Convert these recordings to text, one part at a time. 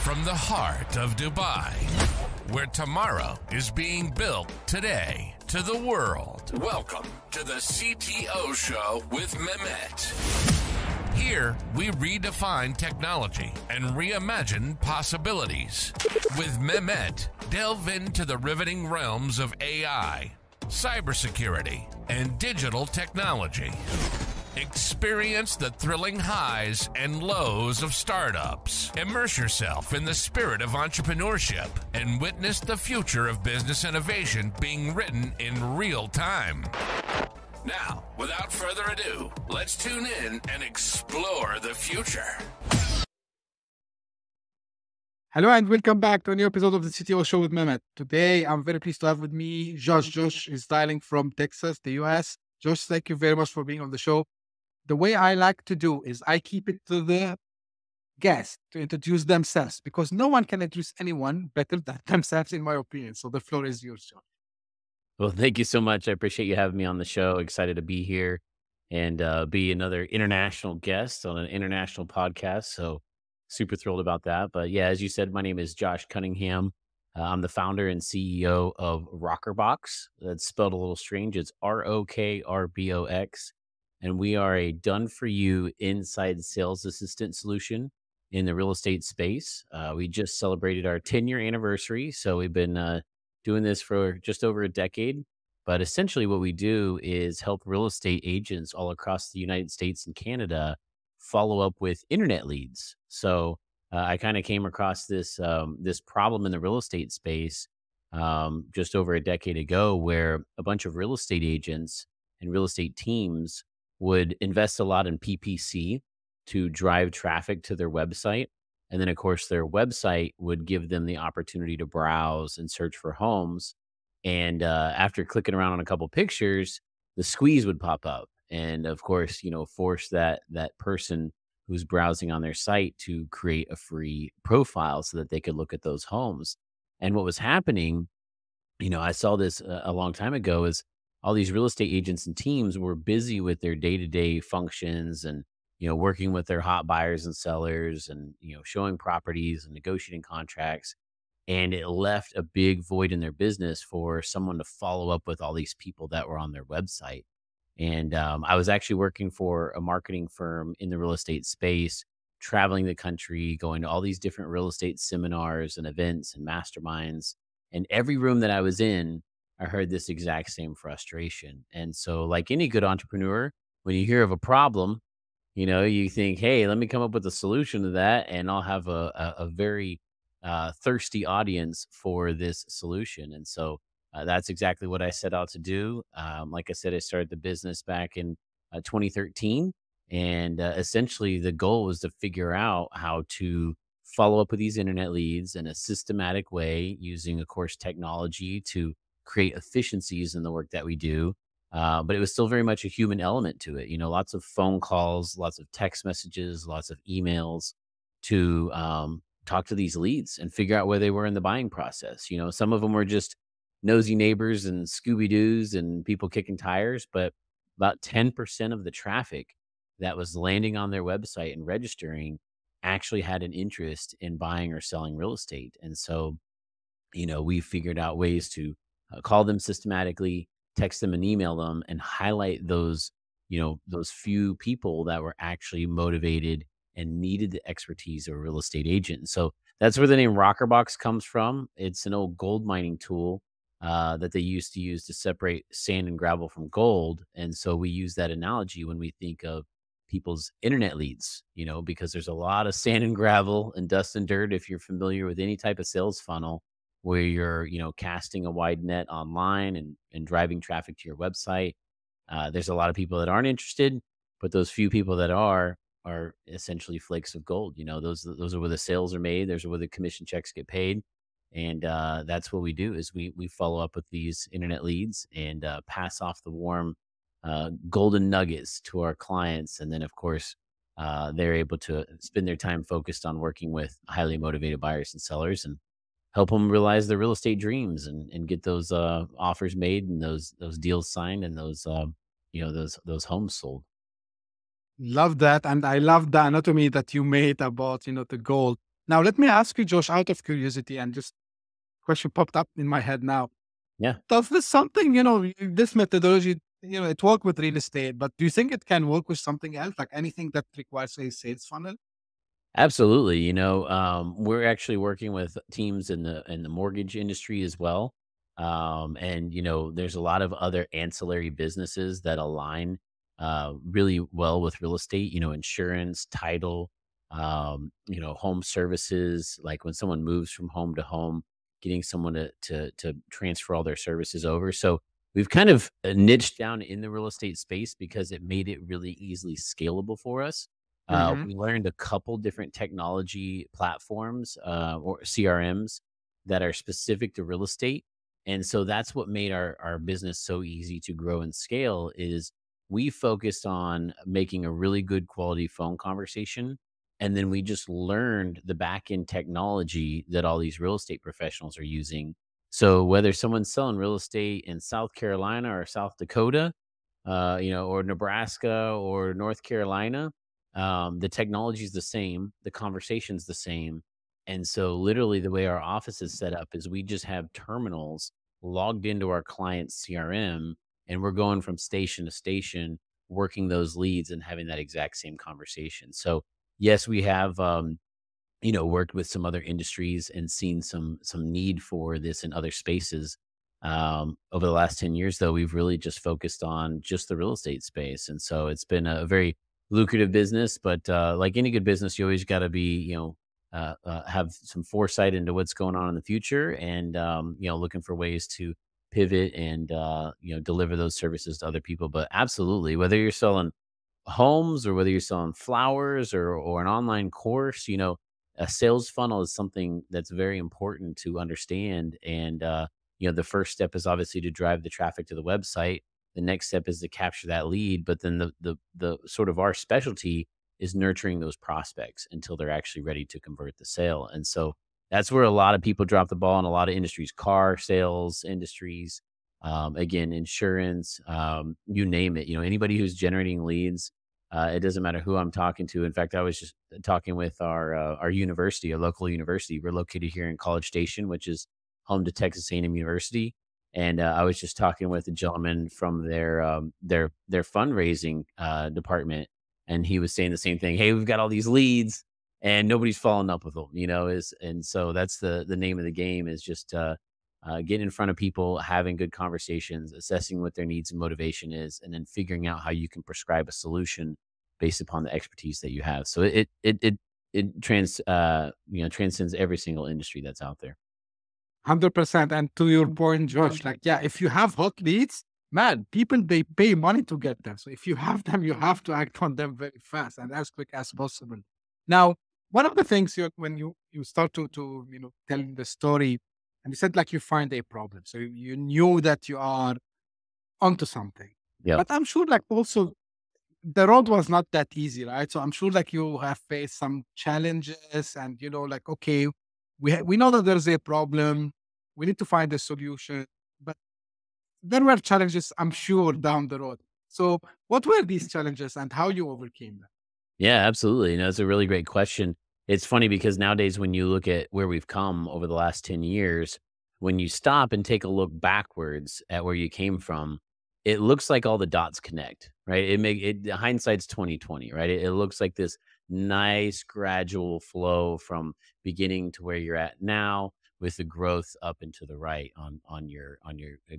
from the heart of Dubai, where tomorrow is being built today, to the world. Welcome to the CTO Show with Mehmet. Here, we redefine technology and reimagine possibilities. With Mehmet, delve into the riveting realms of AI, cybersecurity, and digital technology. Experience the thrilling highs and lows of startups. Immerse yourself in the spirit of entrepreneurship and witness the future of business innovation being written in real time. Now, without further ado, let's tune in and explore the future. Hello and welcome back to a new episode of the CTO Show with Mehmet. Today, I'm very pleased to have with me Josh. Josh is dialing from Texas, the US. Josh, thank you very much for being on the show. The way I like to do is I keep it to the guest to introduce themselves because no one can introduce anyone better than themselves, in my opinion. So the floor is yours, Josh. Well, thank you so much. I appreciate you having me on the show. Excited to be here and be another international guest on an international podcast. So super thrilled about that. But yeah, as you said, my name is Josh Cunningham. I'm the founder and CEO of Rokrbox. That's spelled a little strange. It's Rokrbox. And we are a done-for-you inside sales assistant solution in the real estate space. We just celebrated our 10-year anniversary. So we've been doing this for just over a decade. But essentially what we do is help real estate agents all across the United States and Canada follow up with internet leads. So I kind of came across this problem in the real estate space just over a decade ago, where a bunch of real estate agents and real estate teams would invest a lot in PPC to drive traffic to their website. And then, of course, their website would give them the opportunity to browse and search for homes. And after clicking around on a couple pictures, the squeeze would pop up. And of course, force that person who's browsing on their site to create a free profile so that they could look at those homes. And what was happening, I saw this a long time ago, is all these real estate agents and teams were busy with their day-to-day functions and, working with their hot buyers and sellers and, showing properties and negotiating contracts. And it left a big void in their business for someone to follow up with all these people that were on their website. And I was actually working for a marketing firm in the real estate space, traveling the country, going to all these different real estate seminars and events and masterminds. And every room that I was in, I heard this exact same frustration. And so, like any good entrepreneur, when you hear of a problem, you think, hey, let me come up with a solution to that, and I'll have a very thirsty audience for this solution. And so that's exactly what I set out to do. Like I said, I started the business back in 2013. And essentially, the goal was to figure out how to follow up with these internet leads in a systematic way using, of course, technology to create efficiencies in the work that we do. But it was still very much a human element to it. Lots of phone calls, lots of text messages, lots of emails to talk to these leads and figure out where they were in the buying process. Some of them were just nosy neighbors and Scooby-Doos and people kicking tires, but about 10% of the traffic that was landing on their website and registering actually had an interest in buying or selling real estate. And so, we figured out ways to call them systematically, text them and email them, and highlight those few people that were actually motivated and needed the expertise of a real estate agent. And so that's where the name Rokrbox comes from. It's an old gold mining tool that they used to use to separate sand and gravel from gold. And so we use that analogy when we think of people's internet leads, because there's a lot of sand and gravel and dust and dirt. If you're familiar with any type of sales funnel where you're, casting a wide net online and driving traffic to your website, there's a lot of people that aren't interested, but those few people that are essentially flakes of gold. Those are where the sales are made. Those are where the commission checks get paid. And that's what we do is we follow up with these internet leads and pass off the warm golden nuggets to our clients. And then, of course, they're able to spend their time focused on working with highly motivated buyers and sellers and help them realize their real estate dreams and get those offers made and those deals signed and those homes sold. Love that. And I love the anatomy that you made about, the goal. Now, let me ask you, Josh, out of curiosity, and just question popped up in my head now. Yeah. Does this something, this methodology, it work with real estate, but do you think it can work with something else, like anything that requires a sales funnel? Absolutely. We're actually working with teams in the mortgage industry as well. And there's a lot of other ancillary businesses that align really well with real estate, insurance, title, home services, like when someone moves from home to home, getting someone to transfer all their services over. So we've kind of niched down in the real estate space because it made it really easily scalable for us. Mm-hmm. We learned a couple different technology platforms or CRMs that are specific to real estate, and so that's what made our business so easy to grow and scale. Is we focused on making a really good quality phone conversation, and then we just learned the back end technology that all these real estate professionals are using. So whether someone's selling real estate in South Carolina or South Dakota, or Nebraska or North Carolina, the technology is the same, the conversation's the same. And so, literally, the way our office is set up is we just have terminals logged into our client's CRM, and we're going from station to station, working those leads and having that exact same conversation. So, yes, we have worked with some other industries and seen some need for this in other spaces. Over the last 10 years, though, we've really just focused on just the real estate space. And so it's been a very lucrative business, but like any good business, you always got to be, have some foresight into what's going on in the future and, looking for ways to pivot and, deliver those services to other people. But absolutely, whether you're selling homes or whether you're selling flowers or an online course, a sales funnel is something that's very important to understand. And, the first step is obviously to drive the traffic to the website. The next step is to capture that lead. But then the sort of our specialty is nurturing those prospects until they're actually ready to convert the sale. And so that's where a lot of people drop the ball in a lot of industries, car sales industries, again, insurance, you name it. Anybody who's generating leads, it doesn't matter who I'm talking to. In fact, I was just talking with our university, a local university. We're located here in College Station, which is home to Texas A&M University. And I was just talking with a gentleman from their fundraising department, and he was saying the same thing. Hey, we've got all these leads, and nobody's following up with them. And so that's the name of the game is just getting in front of people, having good conversations, assessing what their needs and motivation is, and then figuring out how you can prescribe a solution based upon the expertise that you have. So transcends every single industry that's out there. 100%. And to your point, Josh, like, yeah, if you have hot leads, man, people, they pay money to get them. So if you have them, you have to act on them very fast and as quick as possible. Now, one of the things when you start to tell the story, and you said like you find a problem. So you knew that you are onto something. Yep. But I'm sure like also the road was not that easy, right? So I'm sure like you have faced some challenges and, like, okay, we know that there's a problem. We need to find a solution, but there were challenges, I'm sure, down the road. So what were these challenges and how you overcame them? Yeah, absolutely. It's a really great question. It's funny because nowadays, when you look at where we've come over the last 10 years, when you stop and take a look backwards at where you came from, it looks like all the dots connect, right? Hindsight's 2020, right? It looks like this nice gradual flow from beginning to where you're at now with the growth up and to the right on your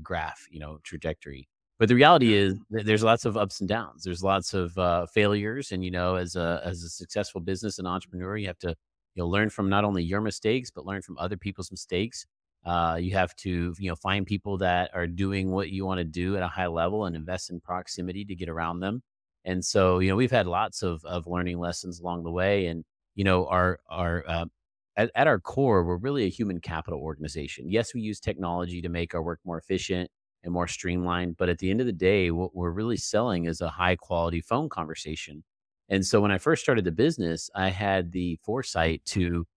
graph, trajectory. But the reality is that there's lots of ups and downs. There's lots of failures, and as a successful business and entrepreneur, you have to learn from not only your mistakes but learn from other people's mistakes. You have to find people that are doing what you want to do at a high level and invest in proximity to get around them. And so we've had lots of learning lessons along the way, and our at our core, we're really a human capital organization. Yes, we use technology to make our work more efficient and more streamlined. But at the end of the day, what we're really selling is a high quality phone conversation. And so when I first started the business, I had the foresight to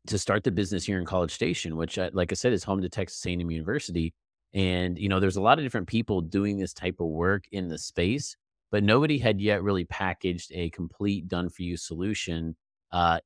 start the business here in College Station, which, like I said, is home to Texas A&M University. And there's a lot of different people doing this type of work in the space, but nobody had yet really packaged a complete done for you solution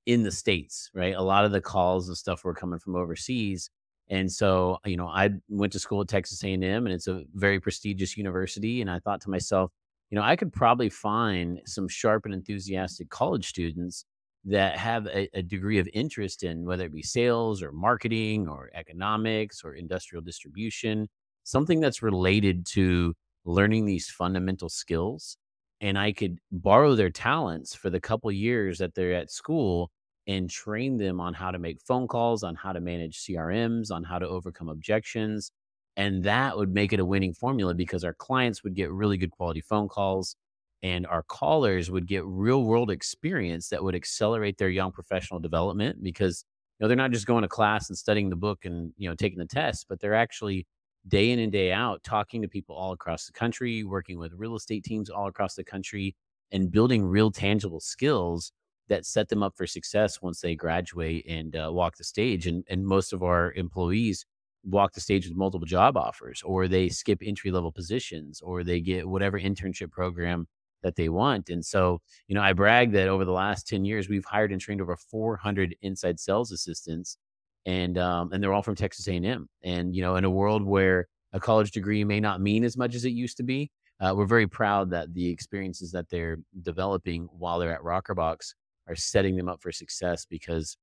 in the States, right? A lot of the calls and stuff were coming from overseas. And so, I went to school at Texas A&M, and it's a very prestigious university. And I thought to myself, I could probably find some sharp and enthusiastic college students that have a degree of interest in whether it be sales or marketing or economics or industrial distribution, something that's related to learning these fundamental skills. And I could borrow their talents for the couple years that they're at school and train them on how to make phone calls, on how to manage CRMs, on how to overcome objections. And that would make it a winning formula because our clients would get really good quality phone calls and our callers would get real world experience that would accelerate their young professional development because they're not just going to class and studying the book and taking the test, but they're actually day in and day out talking to people all across the country, working with real estate teams all across the country, and building real tangible skills that set them up for success once they graduate and walk the stage. And most of our employees walk the stage with multiple job offers, or they skip entry level positions, or they get whatever internship program that they want. And so, I brag that over the last 10 years, we've hired and trained over 400 inside sales assistants, and they're all from Texas A&M. And, in a world where a college degree may not mean as much as it used to be, we're very proud that the experiences that they're developing while they're at Rokrbox are setting them up for success because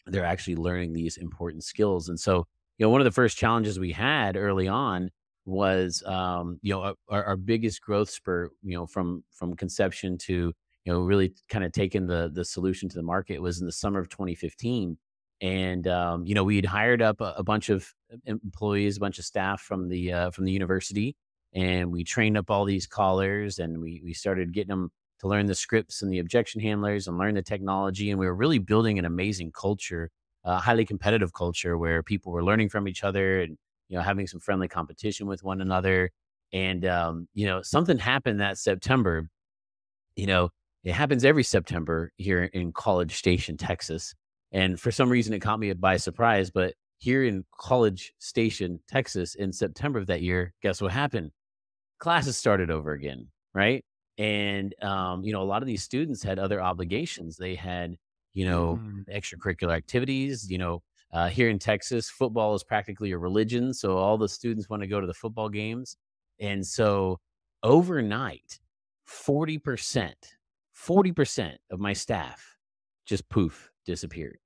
they're actually learning these important skills. And so, one of the first challenges we had early on was, our biggest growth spurt, from conception to, really kind of taking the solution to the market was in the summer of 2015. And, we had hired up a bunch of employees, a bunch of staff from the university, and we trained up all these callers, and we started getting them to learn the scripts and the objection handlers and learn the technology. And we were really building an amazing culture, a highly competitive culture where people were learning from each other and, having some friendly competition with one another. And, something happened that September. It happens every September here in College Station, Texas. And for some reason, it caught me by surprise. But here in College Station, Texas, in September of that year, guess what happened? Classes started over again, right? And, a lot of these students had other obligations. They had, Mhm. extracurricular activities. Here in Texas, football is practically a religion. So all the students want to go to the football games. And so overnight, 40%, 40% of my staff just poof, disappeared.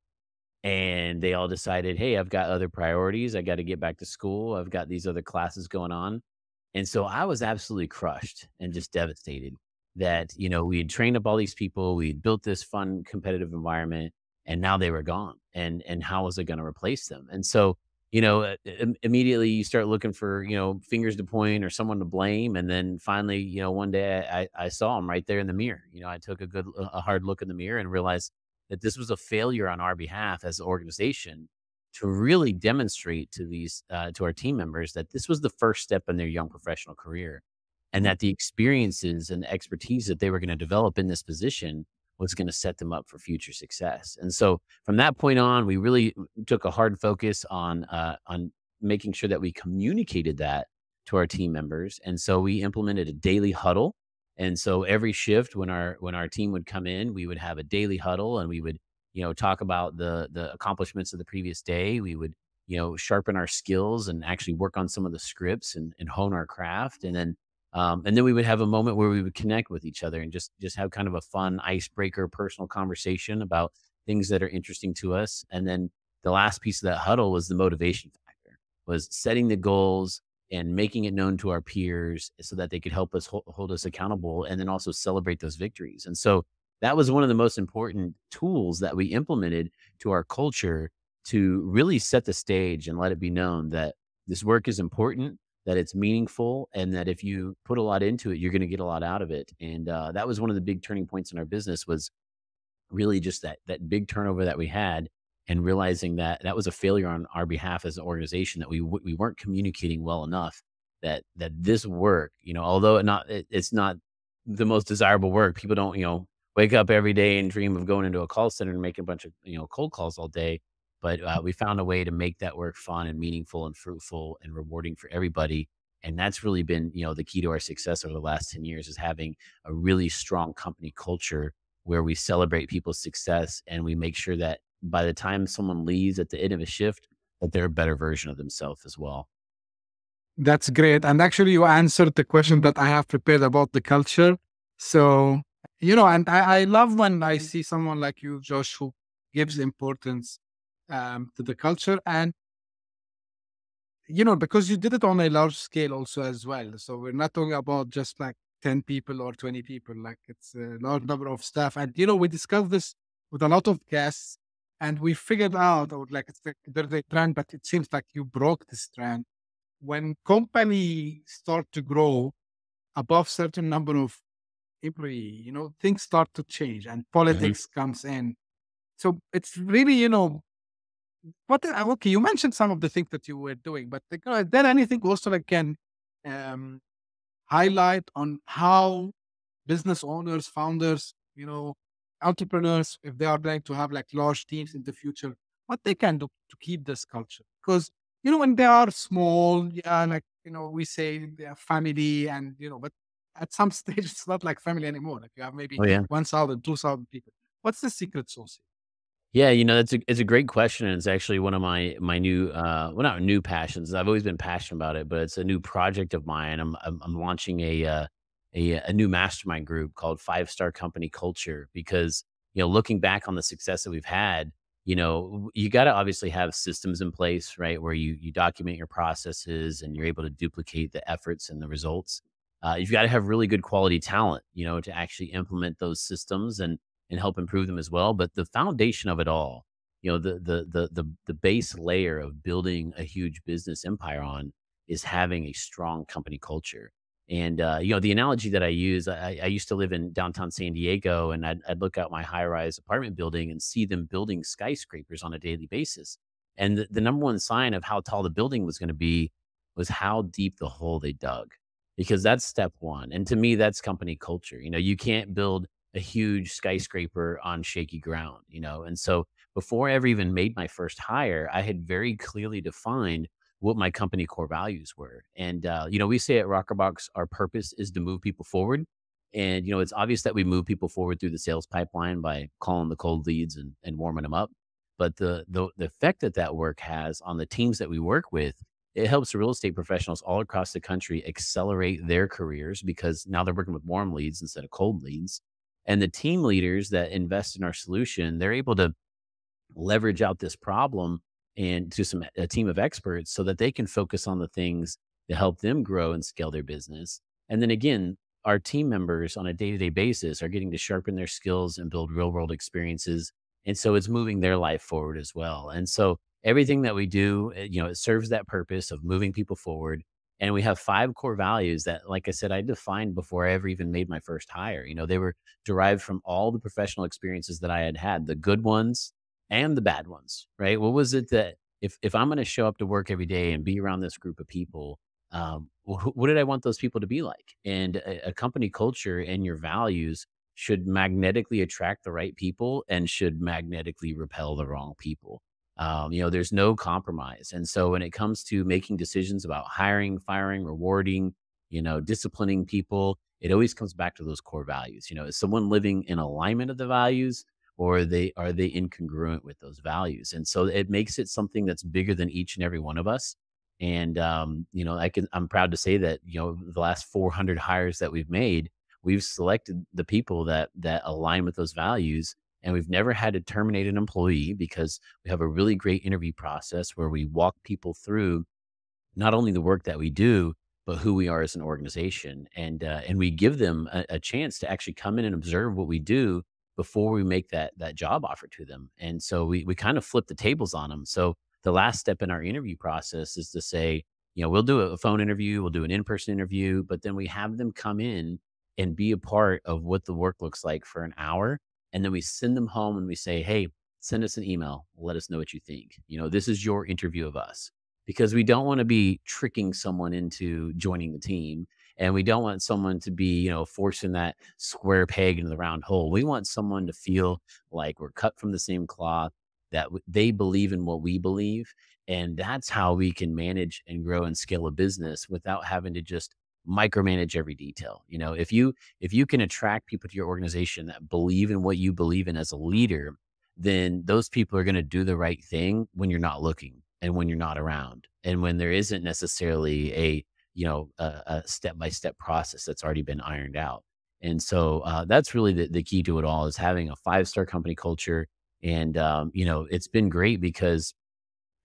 And they all decided, hey, I've got other priorities. I got to get back to school. I've got these other classes going on. And so I was absolutely crushed and just devastated that, we had trained up all these people, we had built this fun, competitive environment, and now they were gone. And how was I going to replace them? And so, immediately you start looking for, fingers to point or someone to blame. And then finally, one day I saw them right there in the mirror. I took a hard look in the mirror and realized that this was a failure on our behalf as an organization to really demonstrate to our team members that this was the first step in their young professional career, and that the experiences and expertise that they were going to develop in this position was going to set them up for future success. And so from that point on, we really took a hard focus on making sure that we communicated that to our team members. And so we implemented a daily huddle. And so every shift when our team would come in, we would have a daily huddle, and we would, talk about the accomplishments of the previous day. We would, sharpen our skills and actually work on some of the scripts and hone our craft. And then we would have a moment where we would connect with each other and just have kind of a fun icebreaker, personal conversation about things that are interesting to us. And then the last piece of that huddle was the motivation factor, was setting the goals and making it known to our peers so that they could help us hold us accountable, and then also celebrate those victories. And so that was one of the most important tools that we implemented to our culture to really set the stage and let it be known that this work is important, that it's meaningful, and that if you put a lot into it, you're going to get a lot out of it. And that was one of the big turning points in our business, was really just that big turnover that we had, and realizing that that was a failure on our behalf as an organization, that we weren't communicating well enough, that this work, although it's not the most desirable work. People don't, wake up every day and dream of going into a call center and making a bunch of, cold calls all day. But we found a way to make that work fun and meaningful and fruitful and rewarding for everybody. And that's really been, the key to our success over the last 10 years, is having a really strong company culture where we celebrate people's success and we make sure that by the time someone leaves at the end of a shift, that they're a better version of themselves as well. That's great. And actually, you answered the question that I have prepared about the culture. So, and I love when I see someone like you, Josh, who gives importance to the culture. And, because you did it on a large scale also as well. So we're not talking about just like 10 people or 20 people, like it's a large number of staff. And, we discussed this with a lot of guests and we figured out, or like, there's a trend, but it seems like you broke this trend. When companies start to grow above certain number of employee, things start to change and politics comes in. So it's really, okay, you mentioned some of the things that you were doing, but is there anything also that can highlight on how business owners, founders, entrepreneurs, if they are going to have like large teams in the future, what they can do to keep this culture? Because, when they are small, yeah, like, we say they are family and, but at some stage, it's not like family anymore. Like you have maybe Oh, yeah. 1,000, 2,000 people. What's the secret sauce? Yeah, it's a great question, and it's actually one of my new well, not new passions. I've always been passionate about it, but it's a new project of mine. I'm launching a new mastermind group called 5-Star Company Culture because looking back on the success that we've had, you got to obviously have systems in place, right, where you document your processes and you're able to duplicate the efforts and the results. You've got to have really good quality talent, to actually implement those systems and help improve them as well. But the foundation of it all, the base layer of building a huge business empire on is having a strong company culture. And the analogy that I use, I used to live in downtown San Diego, and I'd look out my high-rise apartment building and see them building skyscrapers on a daily basis. And the number one sign of how tall the building was going to be was how deep the hole they dug, because that's step one. And to me, that's company culture. You can't build a huge skyscraper on shaky ground, And so before I ever even made my first hire, I had very clearly defined what my company core values were. And, we say at Rokrbox, our purpose is to move people forward. And, it's obvious that we move people forward through the sales pipeline by calling the cold leads and warming them up. But the effect that work has on the teams that we work with, it helps real estate professionals all across the country accelerate their careers because now they're working with warm leads instead of cold leads. And the team leaders that invest in our solution, they're able to leverage out this problem and to a team of experts so that they can focus on the things that help them grow and scale their business. And then again, our team members on a day-to-day basis are getting to sharpen their skills and build real world experiences. And so it's moving their life forward as well. And so everything that we do, it serves that purpose of moving people forward. And we have 5 core values that, like I said, I defined before I ever even made my first hire. They were derived from all the professional experiences that I had had, the good ones and the bad ones, right? What was it that if I'm going to show up to work every day and be around this group of people, what did I want those people to be like? And a company culture and your values should magnetically attract the right people and should magnetically repel the wrong people. There's no compromise. And so when it comes to making decisions about hiring, firing, rewarding, disciplining people, it always comes back to those core values. Is someone living in alignment of the values, or are they incongruent with those values? And so it makes it something that's bigger than each and every one of us. And I'm proud to say that the last 400 hires that we've made, we've selected the people that align with those values. And we've never had to terminate an employee because we have a really great interview process where we walk people through not only the work that we do, but who we are as an organization. And we give them a chance to actually come in and observe what we do before we make that job offer to them. And so we kind of flip the tables on them. So the last step in our interview process is to say, we'll do a phone interview, we'll do an in-person interview, but then we have them come in and be a part of what the work looks like for an hour. And then we send them home and we say, hey, send us an email. Let us know what you think. This is your interview of us, because we don't want to be tricking someone into joining the team. And we don't want someone to be, forcing that square peg into the round hole. We want someone to feel like we're cut from the same cloth, that they believe in what we believe. And that's how we can manage and grow and scale a business without having to just micromanage every detail. If you can attract people to your organization that believe in what you believe in as a leader, then those people are going to do the right thing when you're not looking and when you're not around and when there isn't necessarily a step-by-step process that's already been ironed out. And so that's really the key to it all, is having a 5-star company culture. And it's been great because,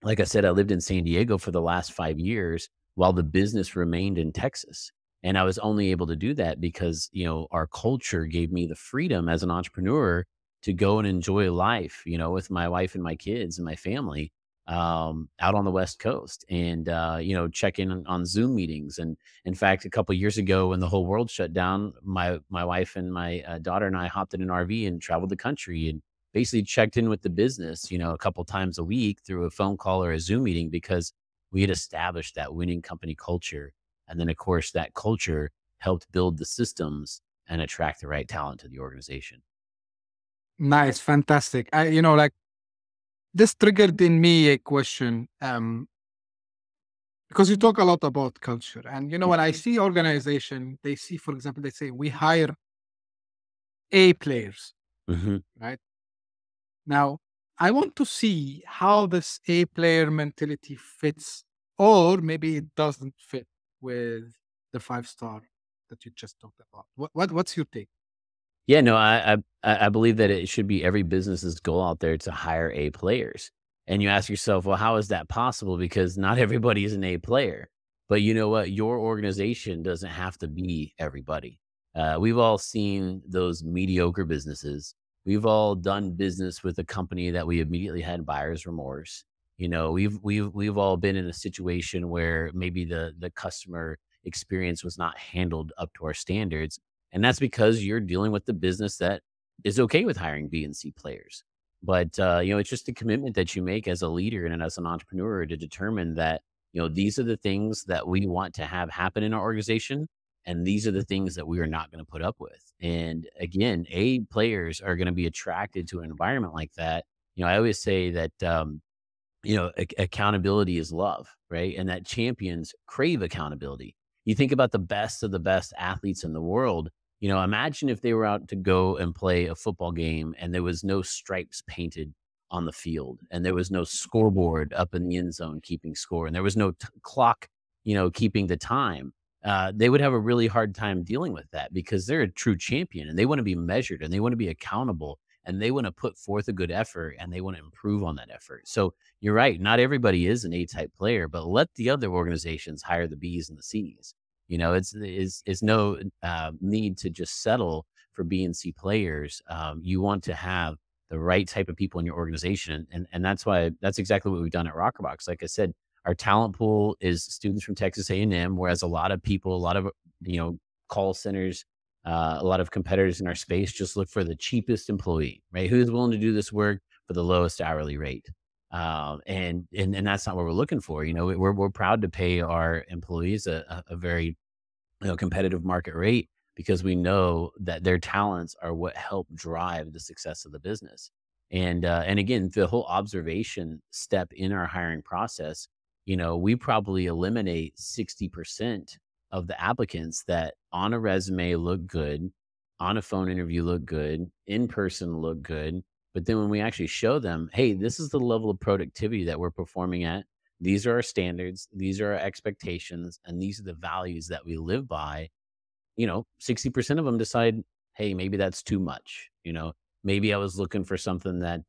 like I said, I lived in San Diego for the last 5 years while the business remained in Texas. And I was only able to do that because, our culture gave me the freedom as an entrepreneur to go and enjoy life, with my wife and my kids and my family, out on the West Coast, and, check in on Zoom meetings. And in fact, a couple of years ago, when the whole world shut down, my wife and my daughter and I hopped in an RV and traveled the country and basically checked in with the business, a couple times a week through a phone call or a Zoom meeting, because we had established that winning company culture. And then, of course, that culture helped build the systems and attract the right talent to the organization. Nice, fantastic. Like, this triggered in me a question, because you talk a lot about culture, and when I see organization, they see, for example, they say we hire A players, hmm right? Now, I want to see how this A player mentality fits, or maybe it doesn't fit with the 5-star that you just talked about. What's your take? Yeah, no, I believe that it should be every business's goal out there to hire A players. And you ask yourself, well, how is that possible? Because not everybody is an A player. But you know what? Your organization doesn't have to be everybody. We've all seen those mediocre businesses. We've all done business with a company that we immediately had buyer's remorse. We've all been in a situation where maybe the customer experience was not handled up to our standards, and that's because you're dealing with the business that is okay with hiring B and C players. But, it's just a commitment that you make as a leader and as an entrepreneur to determine that, these are the things that we want to have happen in our organization. And these are the things that we are not going to put up with. And again, A players are going to be attracted to an environment like that. I always say that, accountability is love, right? And that champions crave accountability. You think about the best of the best athletes in the world. Imagine if they were out to go and play a football game and there was no stripes painted on the field and there was no scoreboard up in the end zone keeping score and there was no clock, keeping the time. They would have a really hard time dealing with that because they're a true champion and they want to be measured and they want to be accountable and they want to put forth a good effort and they want to improve on that effort. So you're right. Not everybody is an A-type player, but let the other organizations hire the Bs and the Cs. It's no need to just settle for B and C players. You want to have the right type of people in your organization. And that's exactly what we've done at Rokrbox. Like I said, our talent pool is students from Texas A&M, whereas a lot of people, a lot of, call centers, a lot of competitors in our space just look for the cheapest employee, right? Who's willing to do this work for the lowest hourly rate. And that's not what we're looking for. We're proud to pay our employees a very, competitive market rate because we know that their talents are what help drive the success of the business. And again, the whole observation step in our hiring process, we probably eliminate 60% of the applicants that on a resume look good, on a phone interview look good, in person look good. But then when we actually show them, hey, this is the level of productivity that we're performing at. These are our standards. These are our expectations. And these are the values that we live by. 60% of them decide, hey, maybe that's too much. Maybe I was looking for something that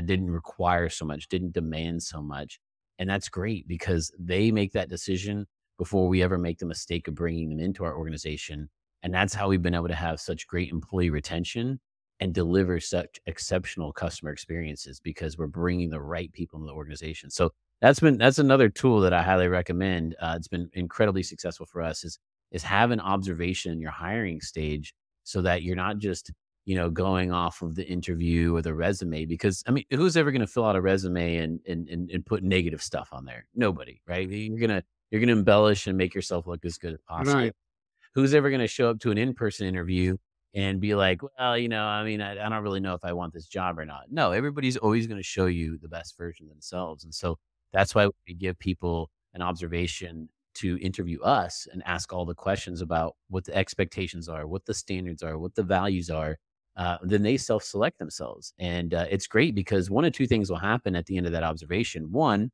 didn't require so much, didn't demand so much. And that's great because they make that decision before we ever make the mistake of bringing them into our organization. And that's how we've been able to have such great employee retention and deliver such exceptional customer experiences because we're bringing the right people into the organization. So that's another tool that I highly recommend. It's been incredibly successful for us is have an observation in your hiring stage so that you're not just, going off of the interview or the resume, because who's ever going to fill out a resume and put negative stuff on there? Nobody, right? You're going to embellish and make yourself look as good as possible. Right. Who's ever going to show up to an in-person interview and be like, well, I don't really know if I want this job or not. No, everybody's always going to show you the best version of themselves. And so that's why we give people an observation to interview us and ask all the questions about what the expectations are, what the standards are, what the values are, then they self-select themselves. And it's great because one of two things will happen at the end of that observation. One,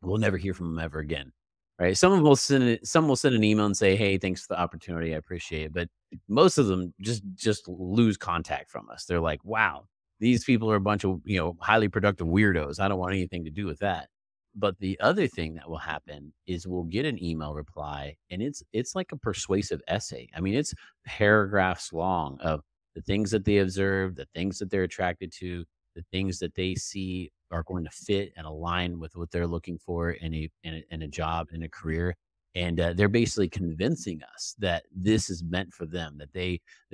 we'll never hear from them ever again, right? Some will send an email and say, "Hey, thanks for the opportunity. I appreciate it." But most of them just lose contact from us. They're like, "Wow, these people are a bunch of, highly productive weirdos. I don't want anything to do with that." But the other thing that will happen is we'll get an email reply, and it's like a persuasive essay. I mean, it's paragraphs long of the things that they observed, the things that they're attracted to, the things that they see are going to fit and align with what they're looking for in a job, in a career. And they're basically convincing us that this is meant for them, that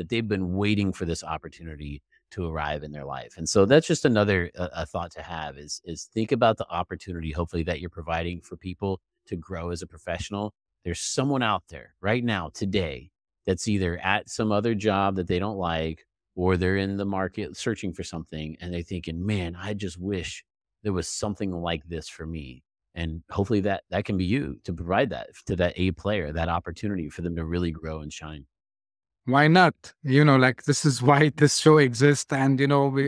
they've been waiting for this opportunity to arrive in their life. And so that's just another a thought to have is think about the opportunity, hopefully, that you're providing for people to grow as a professional. There's someone out there right now today that's either at some other job that they don't like, or they're in the market searching for something and they're thinking, man, I just wish there was something like this for me. And hopefully that can be you to provide that to that A player, that opportunity for them to really grow and shine. Why not? Like this is why this show exists. And,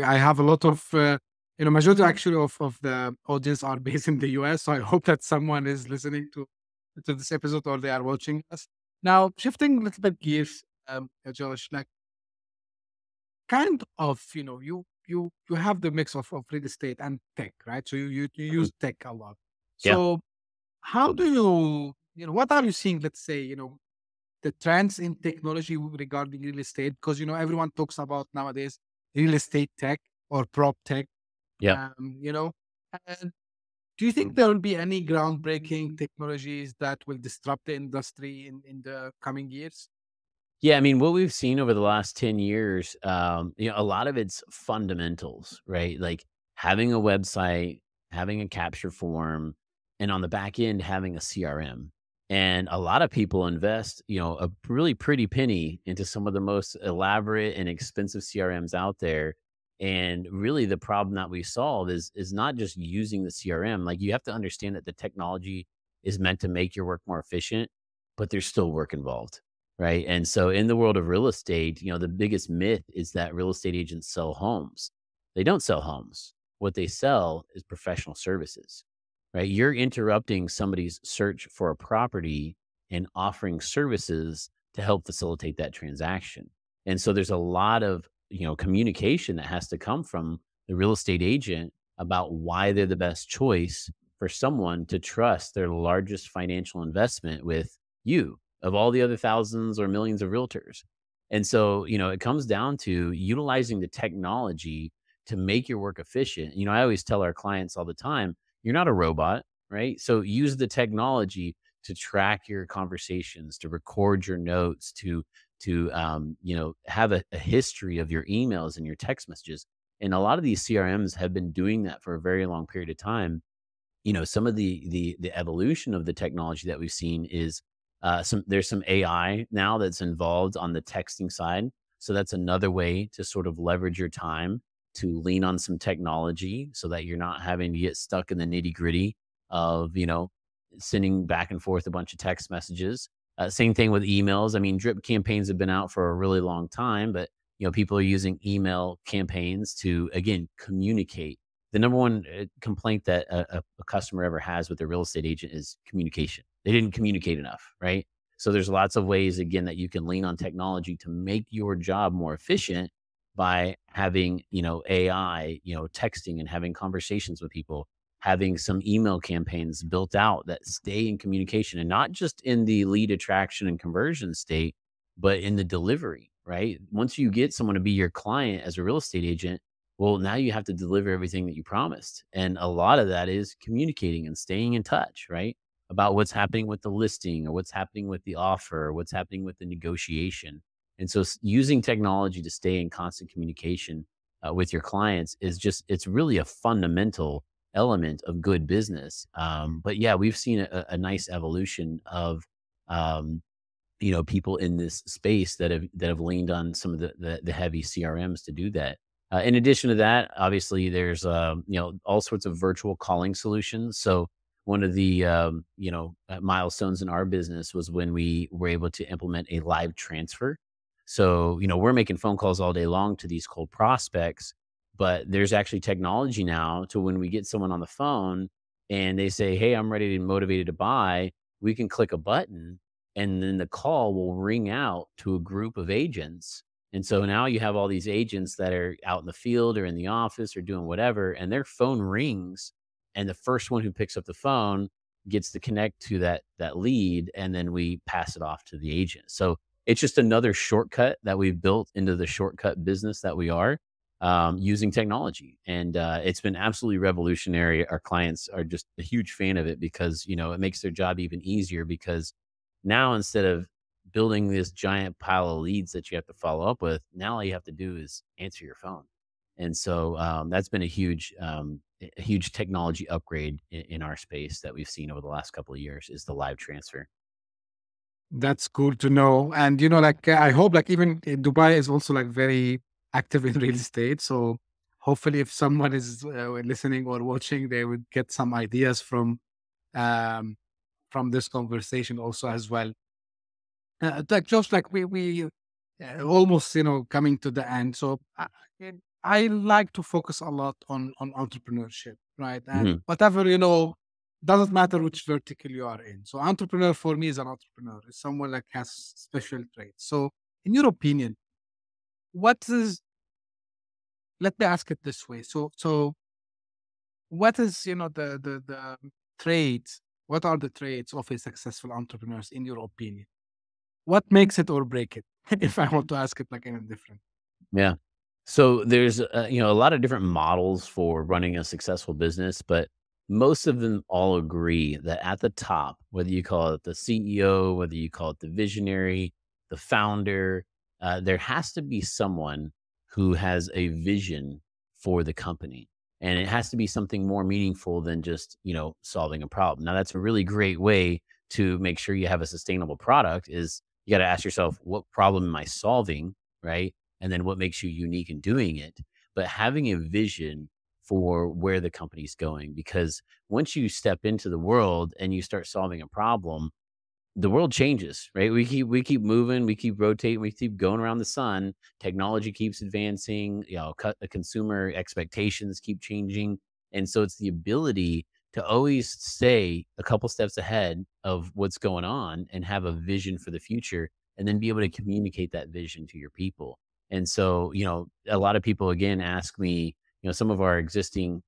I have a lot of, majority actually of the audience are based in the US. So I hope that someone is listening to this episode or they are watching us. Now, shifting a little bit gears, Josh, like kind of, you have the mix of real estate and tech, right? So you use tech a lot. Yeah. So how do what are you seeing, let's say, the trends in technology regarding real estate? Because, everyone talks about nowadays real estate tech or prop tech, Yeah. and do you think there will be any groundbreaking technologies that will disrupt the industry in the coming years? Yeah, I mean, what we've seen over the last 10 years, a lot of it's fundamentals, right? Like having a website, having a capture form, and on the back end, having a CRM. And a lot of people invest, a really pretty penny into some of the most elaborate and expensive CRMs out there. And really the problem that we solve is not just using the CRM. Like you have to understand that the technology is meant to make your work more efficient, but there's still work involved. Right. And so in the world of real estate, the biggest myth is that real estate agents sell homes. They don't sell homes. What they sell is professional services, right? You're interrupting somebody's search for a property and offering services to help facilitate that transaction. And so there's a lot of, communication that has to come from the real estate agent about why they're the best choice for someone to trust their largest financial investment with you, of all the other thousands or millions of realtors. And so, it comes down to utilizing the technology to make your work efficient. I always tell our clients all the time, you're not a robot, right? So use the technology to track your conversations, to record your notes, to have a history of your emails and your text messages. And a lot of these CRMs have been doing that for a very long period of time. Some of the evolution of the technology that we've seen is there's some AI now that's involved on the texting side. So that's another way to sort of leverage your time to lean on some technology so that you're not having to get stuck in the nitty gritty of, sending back and forth a bunch of text messages. Same thing with emails. I mean, drip campaigns have been out for a really long time, but, people are using email campaigns to, again, communicate. The number one complaint that a customer ever has with their real estate agent is communication. They didn't communicate enough, right? So there's lots of ways, again, that you can lean on technology to make your job more efficient by having, AI, texting and having conversations with people, having some email campaigns built out that stay in communication and not just in the lead attraction and conversion state, but in the delivery, right? Once you get someone to be your client as a real estate agent, well, now you have to deliver everything that you promised. And a lot of that is communicating and staying in touch, right? About what's happening with the listing or what's happening with the offer, or what's happening with the negotiation. And so using technology to stay in constant communication with your clients it's really a fundamental element of good business. But yeah, we've seen a nice evolution of, people in this space that have leaned on some of the heavy CRMs to do that. In addition to that, obviously there's, all sorts of virtual calling solutions. So one of the milestones in our business was when we were able to implement a live transfer. So, we're making phone calls all day long to these cold prospects, but there's actually technology now to when we get someone on the phone and they say, "Hey, I'm ready and motivated to buy," we can click a button and then the call will ring out to a group of agents. And so now you have all these agents that are out in the field or in the office or doing whatever, and their phone rings, and the first one who picks up the phone gets to connect to that lead, and then we pass it off to the agent. So it's just another shortcut that we've built into the shortcut business that we are using technology, and it's been absolutely revolutionary. Our clients are just a huge fan of it because it makes their job even easier because now instead of building this giant pile of leads that you have to follow up with, now all you have to do is answer your phone. And so that's been a huge technology upgrade in our space that we've seen over the last couple of years is the live transfer. That's cool to know. And I hope even Dubai is also very active in real estate. So hopefully, if someone is listening or watching, they would get some ideas um, from this conversation also as well. Just we almost coming to the end. So I like to focus a lot on entrepreneurship, right? And Mhm. whatever doesn't matter which vertical you are in. So entrepreneur for me is an entrepreneur. It's someone has special traits. So in your opinion, what is? Let me ask it this way. So what is the traits? What are the traits of a successful entrepreneurs in your opinion? What makes it or break it? If I want to ask it in a different. Yeah. So there's a lot of different models for running a successful business, but most of them all agree that at the top, whether you call it the CEO, whether you call it the visionary, the founder, there has to be someone who has a vision for the company. And it has to be something more meaningful than just, solving a problem. Now, that's a really great way to make sure you have a sustainable product is you got to ask yourself, what problem am I solving? Right. And then what makes you unique in doing it. But having a vision for where the company's going, because once you step into the world and you start solving a problem, the world changes, right? We keep moving, we keep rotating, we keep going around the sun. Technology keeps advancing, the consumer expectations keep changing. And so it's the ability to always stay a couple steps ahead of what's going on and have a vision for the future and then be able to communicate that vision to your people. And so, a lot of people again ask me, some of our existing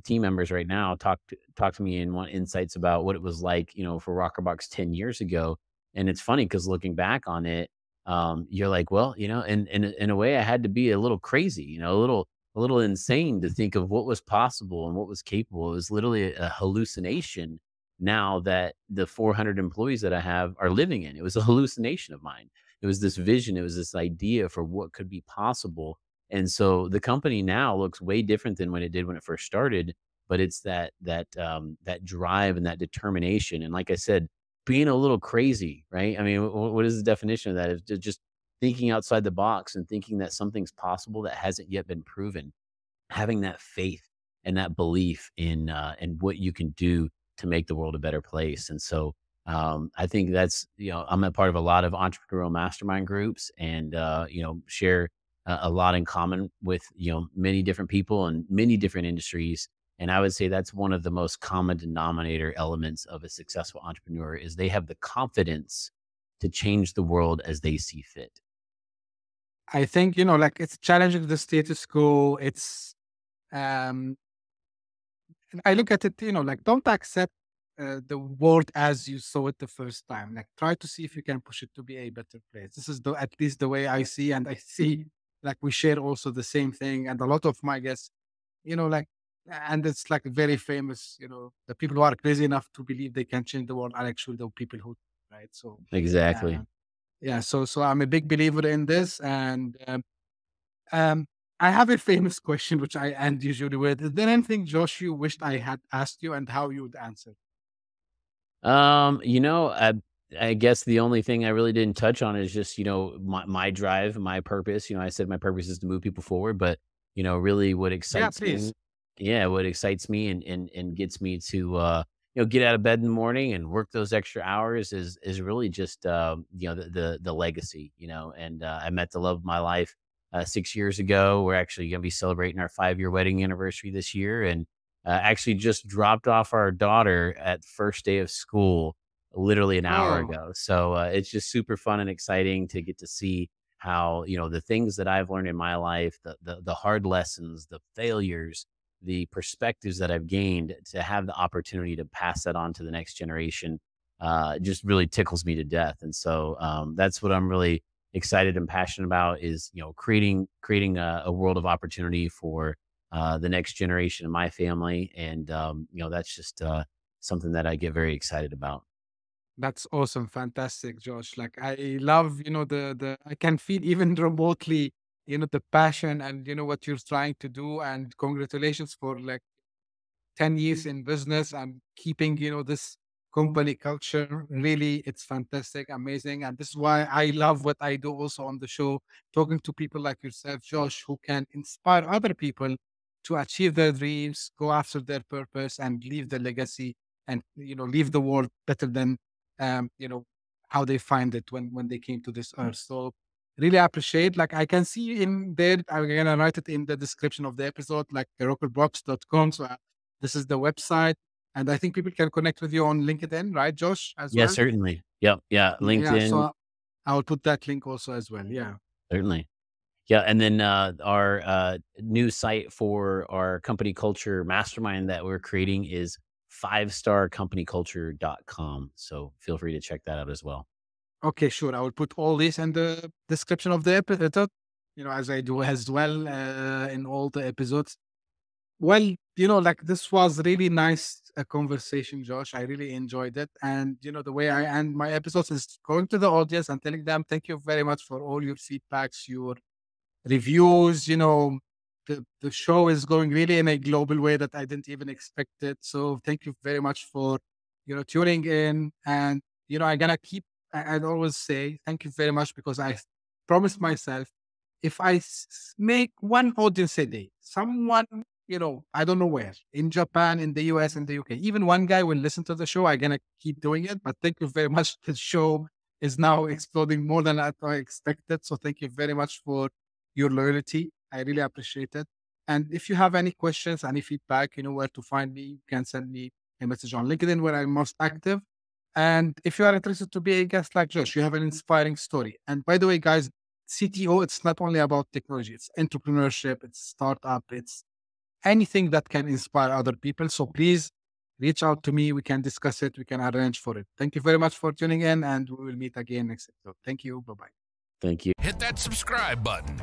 team members right now talk to me and want insights about what it was like, for Rokrbox 10 years ago. And it's funny because looking back on it, you're like, well, in a way, I had to be a little crazy, a little insane to think of what was possible and what was capable. It was literally a hallucination. Now that the 400 employees that I have are living in, it was a hallucination of mine. It was this vision. It was this idea for what could be possible, and so the company now looks way different than when it did when it first started, but it's that drive and that determination. And like I said, being a little crazy, right? I mean, what is the definition of that? Is just thinking outside the box and thinking that something's possible that hasn't yet been proven. Having that faith and that belief in what you can do to make the world a better place. And so I think that's I'm a part of a lot of entrepreneurial mastermind groups, and share a lot in common with many different people and many different industries. And I would say that's one of the most common denominator elements of a successful entrepreneur is they have the confidence to change the world as they see fit. I think it's challenging the status quo. It's um I look at it, don't accept the world as you saw it the first time. Try to see if you can push it to be a better place. This is at least the way I see, and I see we share also the same thing. And a lot of my guests, you know, like, and it's very famous. The people who are crazy enough to believe they can change the world are actually the people who, right? So, uh, Exactly. yeah. So I'm a big believer in this, and um, I have a famous question which I end usually with. Is there anything, Josh, you wished I had asked you and how you would answer? Um, you know, I I guess the only thing I really didn't touch on is just, my drive, my purpose. I said my purpose is to move people forward, but really what Yeah, excites please. me, yeah, what excites me and gets me to get out of bed in the morning and work those extra hours is really just, the legacy, and I met the love of my life 6 years ago. We're actually going to be celebrating our 5-year wedding anniversary this year, and actually just dropped off our daughter at first day of school literally an hour Oh, ago. So it's just super fun and exciting to get to see how, the things that I've learned in my life, the hard lessons, the failures, the perspectives that I've gained, to have the opportunity to pass that on to the next generation, just really tickles me to death. And so that's what I'm really excited and passionate about, is, creating a world of opportunity for the next generation in my family. And, that's just something that I get very excited about. that's awesome. Fantastic, Josh. Like I love, the I can feel even remotely, the passion and what you're trying to do. And congratulations for like 10 years in business and keeping, this company culture. Really, it's fantastic, amazing. And this is why I love what I do also on the show, talking to people like yourself, Josh, who can inspire other people to achieve their dreams, go after their purpose, and leave the legacy and, leave the world better than, um, you know, how they find it when they came to this earth. So really appreciate, like I can see in there, I'm gonna write it in the description of the episode, like rokrbox.com. So this is the website. And I think people can connect with you on LinkedIn, right, Josh, as Yeah, well? certainly. Yep. Yeah. Yeah. LinkedIn, So I will put that link also as well. Yeah. certainly. Yeah, and then our new site for our company culture mastermind that we're creating is fivestarcompanyculture.com. So feel free to check that out as well. Okay, sure. I will put all this in the description of the episode, as I do as well in all the episodes. Well, like this was really nice conversation, Josh. I really enjoyed it. And, the way I end my episodes is going to the audience and telling them, thank you very much for all your feedbacks, your reviews. The show is going really in a global way that I didn't even expect it. So thank you very much for, tuning in. And, I'm going to keep, I'd always say thank you very much, because I promised myself, if I make one audience a day, someone, I don't know where, in Japan, in the US, in the UK, even one guy will listen to the show, I'm going to keep doing it. But thank you very much. The show is now exploding more than I expected. So thank you very much for your loyalty. I really appreciate it. And if you have any questions, any feedback, you know where to find me. You can send me a message on LinkedIn, where I'm most active. And if you are interested to be a guest like Josh, you have an inspiring story. And by the way, guys, CTO, it's not only about technology, it's entrepreneurship, it's startup, it's anything that can inspire other people. So please reach out to me. We can discuss it. We can arrange for it. Thank you very much for tuning in, and we will meet again next episode. Thank you. Bye bye. Thank you. Hit that subscribe button.